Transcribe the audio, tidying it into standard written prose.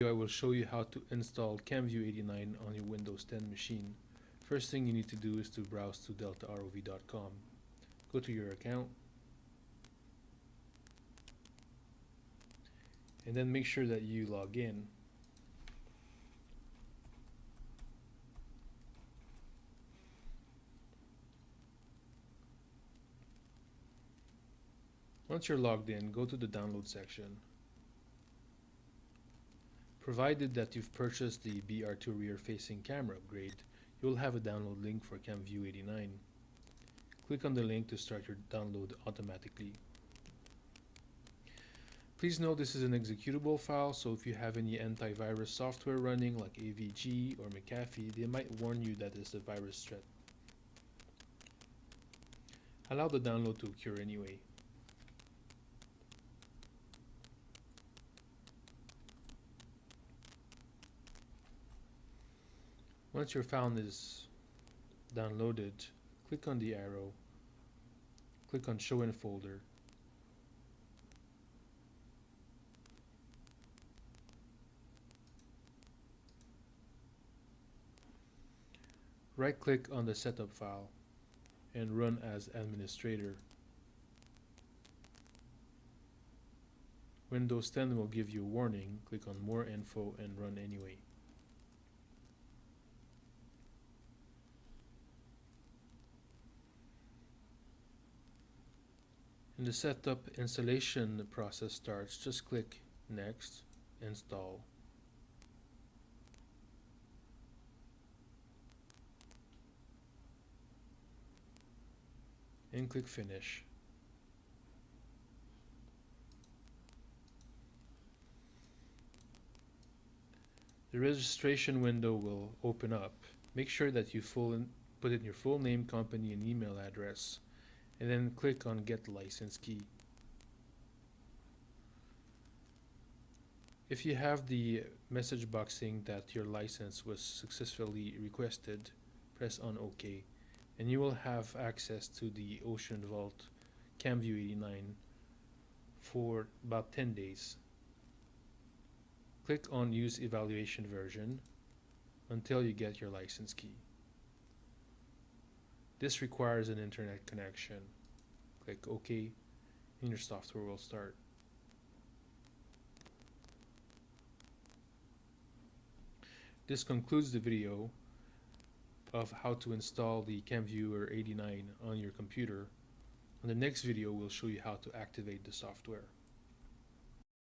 I will show you how to install CAMVIEW89 on your Windows 10 machine. First thing you need to do is to browse to deltarov.com. Go to your account and then make sure that you log in. Once you're logged in, go to the download section. Provided that you've purchased the BR2 rear-facing camera upgrade, you will have a download link for CAMVIEW89. Click on the link to start your download automatically. Please note this is an executable file, so if you have any antivirus software running like AVG or McAfee, they might warn you that it's a virus threat. Allow the download to occur anyway. Once your file is downloaded, click on the arrow, click on Show in Folder. Right-click on the setup file and run as administrator. Windows 10 will give you a warning. Click on More Info and run anyway. When the setup installation process starts, just click Next, Install. And click Finish. The registration window will open up. Make sure that you put in your full name, company, and email address, and then click on Get License Key. If you have the message box saying that your license was successfully requested, press on OK, and you will have access to the Ocean Vault CAMVIEW89 for about 10 days. Click on Use Evaluation Version until you get your license key. This requires an internet connection. Click OK and your software will start. This concludes the video of how to install the CAMVIEW89 on your computer. On the next video, we'll show you how to activate the software.